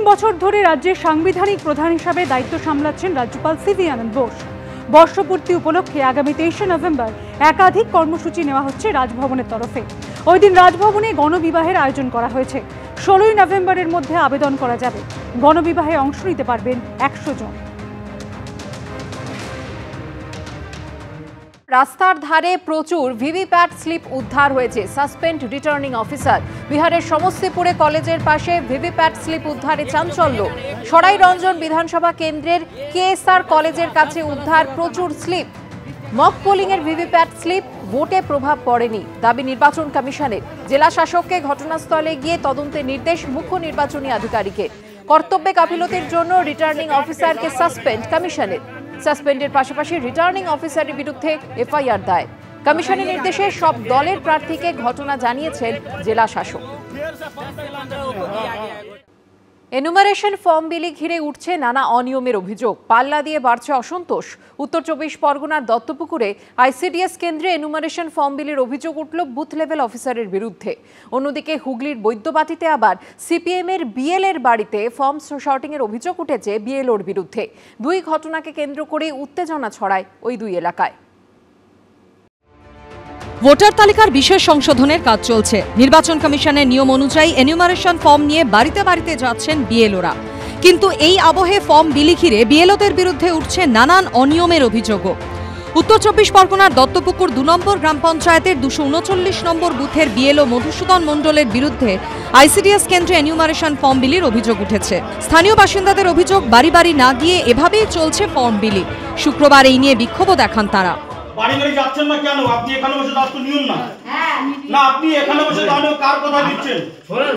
বছর ধরে রাজ্যের সাংবিধানিক প্রধান হিসাবে দায়িত্ব সামলাচ্ছেন রাজ্যপাল সিভি আনন্দ বোস। বর্ষপূর্তি উপলক্ষে আগামী 23শে নভেম্বর একাধিক কর্মসূচি নেওয়া হচ্ছে রাজভবনের তরফে। ওই দিন রাজভবনে গণবিবাহের আয়োজন করা হয়েছে। 16ই নভেম্বরের মধ্যে আবেদন করা যাবে। গণবিবাহে অংশ নিতে পারবেন 100 জন। রাস্তার ধারে প্রচুর ভিভিপ্যাট স্লিপ উদ্ধার হয়েছে। Suspend returning officer. বিহারের সমস্তিপুরে কলেজের পাশে ভিভিপ্যাট স্লিপ উদ্ধারে চাঞ্চল্য। সরাই রঞ্জন বিধানসভা কেন্দ্রের কেএসআর কলেজের কাছে উদ্ধার প্রচুর স্লিপ। মক পোলিং এর ভিভিপ্যাট স্লিপ, ভোটে প্রভাব পড়েনি দাবি নির্বাচন কমিশনের। জেলা শাসককে ঘটনাস্থলে গিয়ে তদন্তের নির্দেশ মুখ্য নির্বাচনী আধিকারিকের। কর্তব্যে গাফিলতির জন্য রিটার্নিং অফিসারকে সাসপেন্ড কমিশনের। সাসপেন্ডের পাশাপাশি রিটার্নিং অফিসারের বিরুদ্ধে এফআইআর দায়। কমিশনের নির্দেশে সব দলের প্রার্থীকে ঘটনা জানিয়েছেন জেলা শাসক। এনুমারেশন ফর্ম বিলি ঘিরে উঠছে নানা অনিয়মের অভিযোগ। পাল্লা দিয়ে বাড়ছে অসন্তোষ। উত্তর 24 পরগনার দত্তপুকুরে আইসিডিএস কেন্দ্রে এনুমারেশন ফর্ম বিলির অভিযোগ উঠল বুথ লেভেল অফিসারের বিরুদ্ধে। অন্যদিকে হুগলির বৈদ্যবাটিতে আবার সিপিএমের বিএলএর বাড়িতে ফর্ম শর্টিং এর অভিযোগ উঠেছে বিএলওর বিরুদ্ধে। দুই ঘটনাকে কেন্দ্র করে উত্তেজনা ছড়ায় ওই দুই এলাকায়। ভোটার তালিকার বিশেষ সংশোধনের কাজ চলছে। নির্বাচন কমিশনের নিয়ম অনুযায়ী এনুমারেশন ফর্ম নিয়ে বাড়িতে বাড়িতে যাচ্ছেন বিএলওরা। কিন্তু এই আবহে ফর্ম বিলি ঘিরে বিএলওদের বিরুদ্ধে উঠছে নানান অনিয়মের অভিযোগও। উত্তর 24 পরগনার দত্তপুকুর 2 নম্বর গ্রাম পঞ্চায়েতের 239 নম্বর বুথের বিএলও মধুসূদন মণ্ডলের বিরুদ্ধে আইসিডিএস কেন্দ্রে এনুমারেশন ফর্ম বিলির অভিযোগ উঠেছে। স্থানীয় বাসিন্দাদের অভিযোগ, বাড়ি বাড়ি না গিয়ে এভাবেই চলছে ফর্ম বিলি। শুক্রবার এই নিয়ে বিক্ষোভও দেখান তারা। বাড়ি বাড়ি যাচ্ছেন না কেন? আপনি এখানে বসে দাঁড়াতে নিয়ম না। না, আপনি এখানে বসে দাঁড়ানো কার কথা দিচ্ছেন?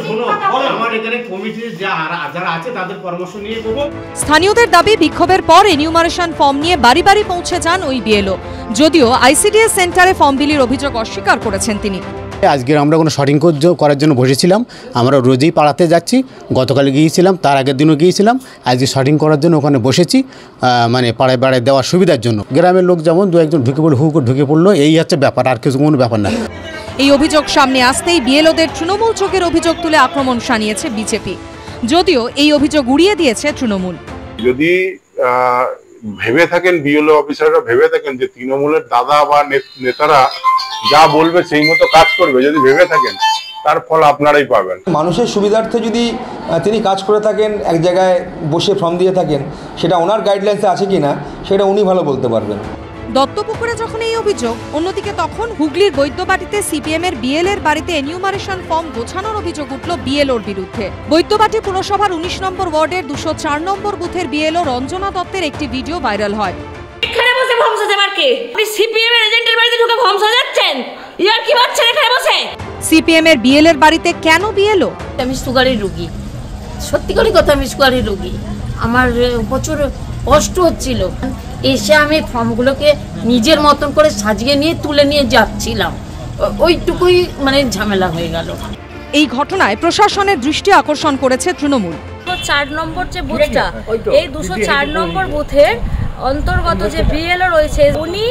শুনুন, আমার এখানে কমিটির যারা আছে তাদের পরামর্শ নিয়ে করব। স্থানীয়দের দাবি, বিক্ষোভের পর এনুমারেশন ফর্ম নিয়ে বাড়ি বাড়ি পৌঁছে যান ওই বিএলও। যদিও আইসিডিএস সেন্টারে ফর্ম বিলির অভিযোগ অস্বীকার করেছেন তিনি। আজকে আমরা কোনো শর্টিং করার জন্য বসেছিলাম। আমরা রোজই পাড়াতে যাচ্ছি। গতকাল গিয়েছিলাম, তার আগের দিনও গিয়েছিলাম। আজকে শর্টিং করার জন্য ওখানে বসেছি, মানে পাড়ায় পাড়ায় দেওয়ার সুবিধার জন্য। গ্রামের লোক যেমন দু একজন ঢুকে পড়লো, হুক ঢুকে পড়লো, এই হচ্ছে ব্যাপার, আর কিছু কোনো ব্যাপার না। এই অভিযোগ সামনে আসতেই বিএলওদের তৃণমূল চোখের অভিযোগ তুলে আক্রমণ শানিয়েছে বিজেপি। যদিও এই অভিযোগ উড়িয়ে দিয়েছে তৃণমূল। যদি ভেবে থাকেন, বিএলও অফিসাররা ভেবে থাকেন যে তৃণমূলের দাদা বা নেতারা যা বলবে সেই মতো কাজ করবে, যদি ভেবে থাকেন তার ফল আপনারাই পাবেন। মানুষের সুবিধার্থে যদি তিনি কাজ করে থাকেন, এক জায়গায় বসে ফর্ম দিয়ে থাকেন, সেটা ওনার গাইডলাইন্সে আছে কিনা সেটা উনি ভালো বলতে পারবেন। দত্তপুকুরে যখন এই অভিযোগ, অন্যদিকে তখন হুগলির বৈদ্যবাটিতে সিপিএমের বিএলএর বাড়িতে এনিউমারেশন ফর্ম গোছানোর অভিযোগ উঠল বিএলওর বিরুদ্ধে। বৈদ্যবাটি পুরসভার 19 নম্বর ওয়ার্ডের 204 নম্বর বুথের বিএলও রঞ্জনা দত্তের একটি ভিডিও ভাইরাল হয়। এখানে বসে ফর্ম সাজাবার কে? আপনি সিপিএম এর এজেন্টের বাড়িতে ঢুকে ফর্ম সাজাচ্ছেন? ইয়ার কি বাচ্চা এখানে বসে? সিপিএম এর বিএলএর বাড়িতে কেন বিএলও? আমি সুগারের রোগী, সত্যি করে কথা, আমি সুগারের রোগী। আমার প্রচুর কষ্ট হচ্ছিল। এসে আমি ফর্মগুলোকে নিজের মতন করে সাজিয়ে নিয়ে তুলে নিয়ে যাচ্ছিলাম, ওইটুকুই মানে ঝামেলা হয়ে গেল। এই ঘটনায় প্রশাসনের দৃষ্টি আকর্ষণ করেছে তৃণমূল। 4 নম্বর যে বুথটা, এই 204 নম্বর বুথের অন্তর্গত যে বিএলও রয়েছে, উনি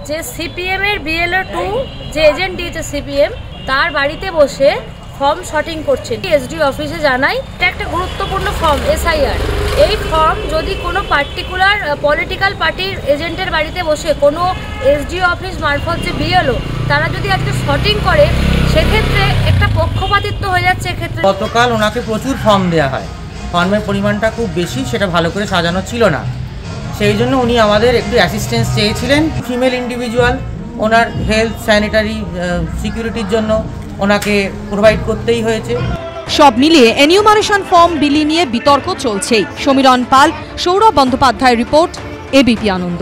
যে সিপিএম এর বিএলও 2 যে এজেন্ট দিয়েছে সিপিএম, তার বাড়িতে বসে ফর্ম শর্টিং করছেন। এসডি অফিসে জানাই, এটা একটা গুরুত্বপূর্ণ ফর্ম, এসআইআর। এই ফর্ম যদি কোনো পার্টিকুলার পলিটিক্যাল পার্টির এজেন্টের বাড়িতে বসে কোনো এসডি অফিস মারফত যে বিএলও তারা যদি আজকে শর্টিং করে, সেক্ষেত্রে একটা পক্ষপাতিত্ব হয়ে যাচ্ছে। এক্ষেত্রে গতকাল ওনাকে প্রচুর ফর্ম দেওয়া হয়, ফর্মের পরিমাণটা খুব বেশি, সেটা ভালো করে সাজানো ছিল না। সেই জন্য উনি আমাদের একটু অ্যাসিস্ট্যান্স চেয়েছিলেন। ফিমেল ইন্ডিভিজুয়াল, ওনার হেলথ স্যানিটারি সিকিউরিটির জন্য ওনাকে প্রোভাইড করতেই হয়েছে। সব মিলিয়ে এনিউমারেশন ফর্ম বিলি নিয়ে বিতর্ক চলছেই। সমীরণ পাল, সৌরভ বন্দ্যোপাধ্যায় রিপোর্ট, এবিপি আনন্দ।